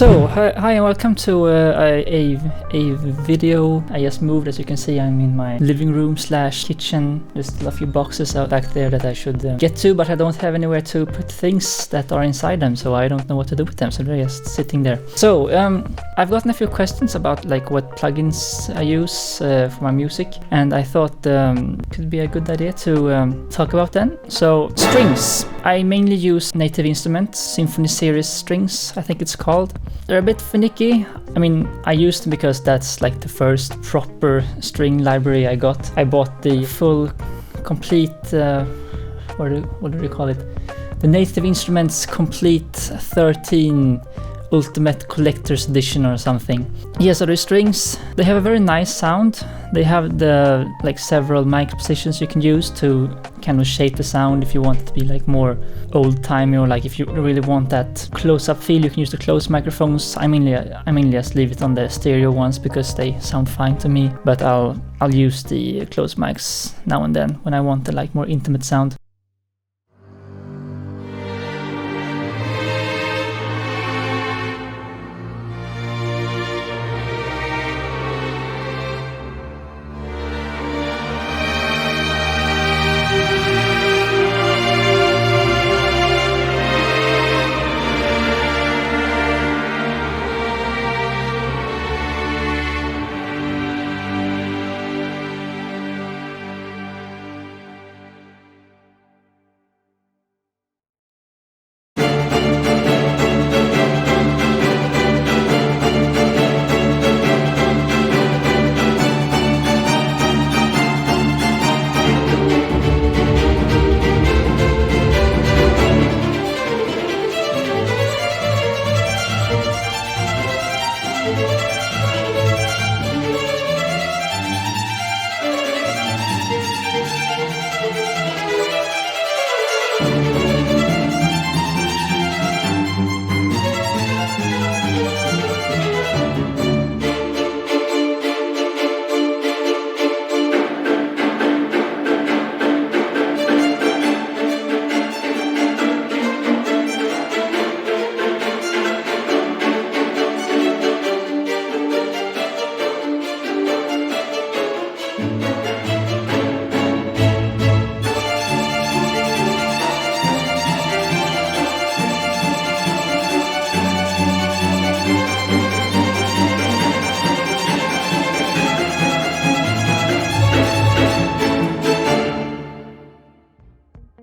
So, hi and welcome to a video. I just moved. As you can see, I'm in my living room / kitchen. There's still a few boxes out back there that I should get to, but I don't have anywhere to put things that are inside them, so I don't know what to do with them, so they're just sitting there. So, I've gotten a few questions about like what plugins I use for my music, and I thought it could be a good idea to talk about them. So, strings. I mainly use Native Instruments, Symphony series strings, I think it's called. They're a bit finicky. I mean, I used them because that's like the first proper string library I got. I bought the full, complete, what do you call it? The Native Instruments Complete 13 Ultimate Collector's Edition or something. Yeah, so the strings, they have a very nice sound. They have the like several mic positions you can use to kind of shape the sound if you want it to be like more old-timey, or like if you really want that close-up feel, you can use the close microphones. I mainly just leave it on the stereo ones because they sound fine to me, but I'll use the close mics now and then when I want the like more intimate sound.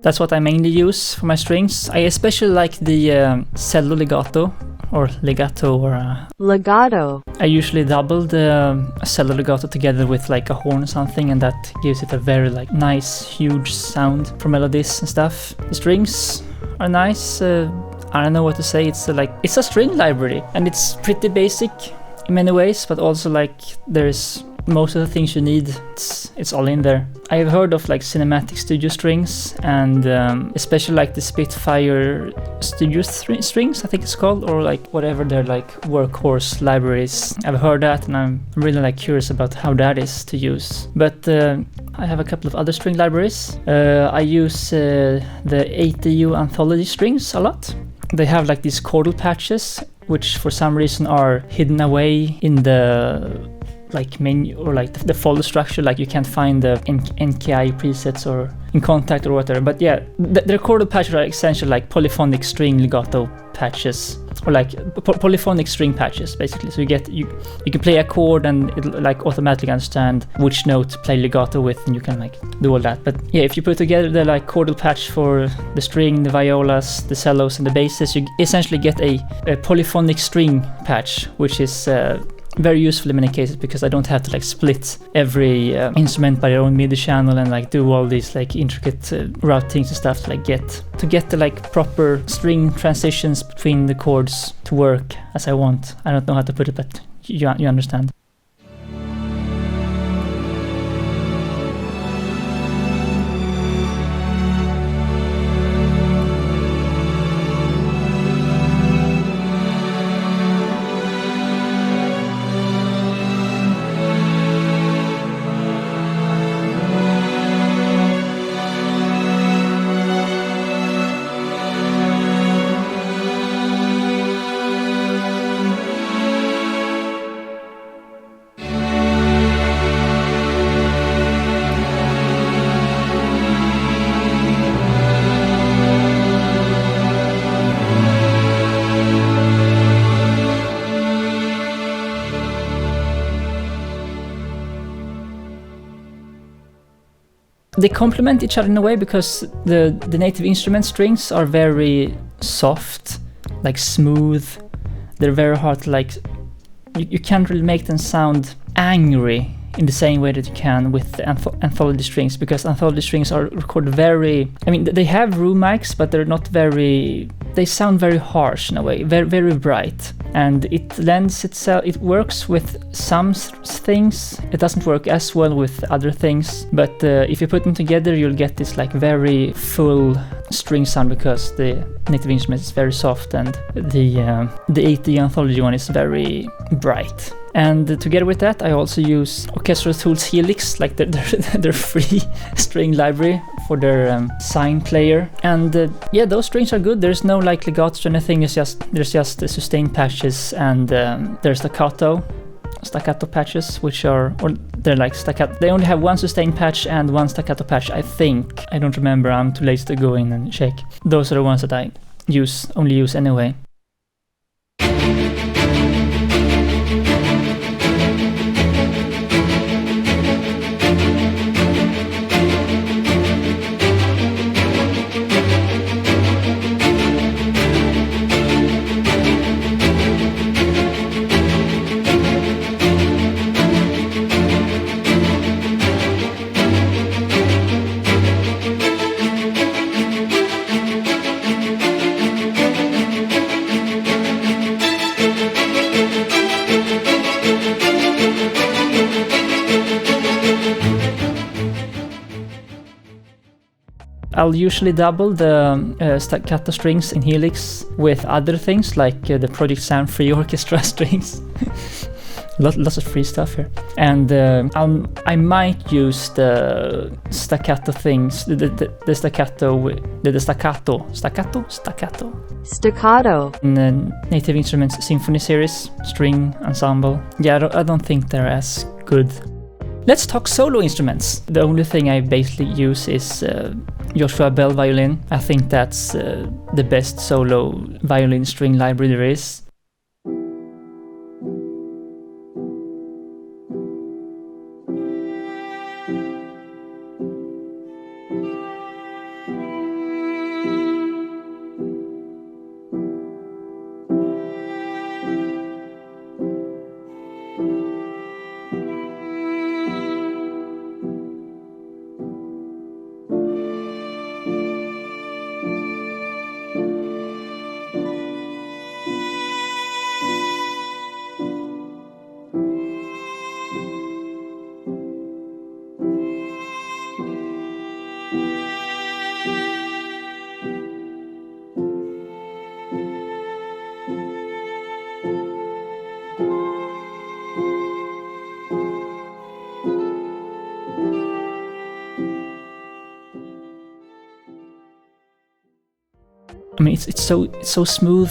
That's what I mainly use for my strings. I especially like the cello legato, or legato, or legato. I usually double the cello legato together with like a horn or something, and that gives it a very like nice, huge sound for melodies and stuff. The strings are nice. I don't know what to say. It's a string library, and it's pretty basic in many ways, but also like there's most of the things you need. It's all in there. I have heard of like cinematic studio strings, and especially like the Spitfire studio strings, I think it's called, or like whatever their like workhorse libraries. I've heard that, and I'm really like curious about how that is to use. But I have a couple of other string libraries. I use the ATU Anthology Strings a lot. They have like these chordal patches, which for some reason are hidden away in the like menu, or like the folder structure, like you can't find the NKI presets or in Contact or whatever. But yeah, their chordal patches are essentially like polyphonic string legato patches, or like polyphonic string patches basically. So you can play a chord and it'll like automatically understand which note to play legato with, and you can like do all that. But yeah, if you put together the like chordal patch for the string, the violas, the cellos, and the basses, you essentially get a polyphonic string patch, which is very useful in many cases, because I don't have to like split every instrument by their own MIDI channel and like do all these like intricate routings and stuff to get the like proper string transitions between the chords to work as I want. I don't know how to put it, but you understand. they complement each other in a way, because the native instrument strings are very soft, like smooth. They're very hard to like, you can't really make them sound angry in the same way that you can with the Anthology Strings, because Anthology Strings are recorded very, I mean, they have room mics, but they're not very, they sound very harsh in a way, very, very bright. And it lends itself, it works with some things, it doesn't work as well with other things, but if you put them together, you'll get this like very full string sound, because the native instrument is very soft and the 80 Anthology one is very bright. And together with that, I also use Orchestral Tools Helix, like their free string library for their sign player. And yeah, those strings are good. There's no like legato or anything. There's just the sustain patches, and there's staccato patches, which are, or they're like staccato. They only have one sustain patch and one staccato patch, I think. I don't remember. I'm too lazy to go in and check. Those are the ones that I only use anyway. I'll usually double the staccato strings in Helix with other things, like the Project Sound free orchestra strings. Lots of free stuff here. And I might use the staccato things, the staccato in the Native Instruments Symphony series, string ensemble. Yeah, I don't think they're as good. Let's talk solo instruments. The only thing I basically use is Joshua Bell violin. I think that's the best solo violin string library there is. I mean, it's so smooth.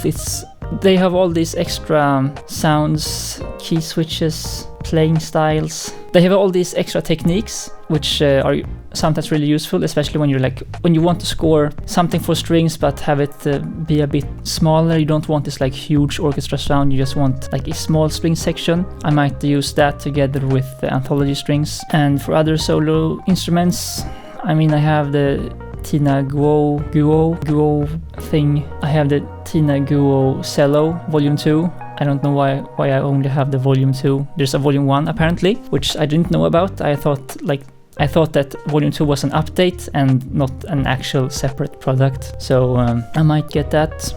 They have all these extra sounds, key switches, playing styles. They have all these extra techniques, which are sometimes really useful, especially when you want to score something for strings but have it be a bit smaller. You don't want this like huge orchestra sound. You just want like a small string section. I might use that together with the Anthology Strings. And for other solo instruments, I mean, I have the Tina Guo thing. I have the Tina Guo Cello Volume 2. I don't know why I only have the Volume 2. There's a Volume 1 apparently, which I didn't know about. I thought that Volume 2 was an update and not an actual separate product. So I might get that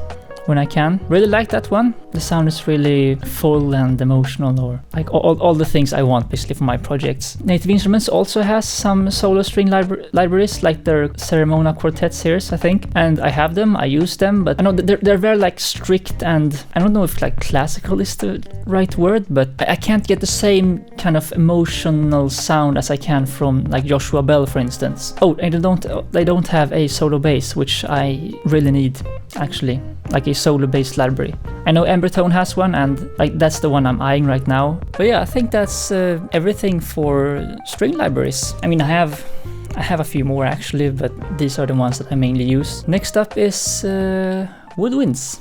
when I can. Really like that one. The sound is really full and emotional, or like all the things I want basically for my projects. Native Instruments also has some solo string libraries, like their Ceremonial Quartet series, I think, and I have them, I use them, but I know that they're very like strict, and I don't know if like classical is the right word, but I can't get the same kind of emotional sound as I can from like Joshua Bell, for instance. Oh, and they don't have a solo bass, which I really need, actually, like a solo bass library. I know Embertone has one, and like that's the one I'm eyeing right now. But yeah, I think that's everything for string libraries. I mean, I have a few more actually, but these are the ones that I mainly use. Next up is woodwinds.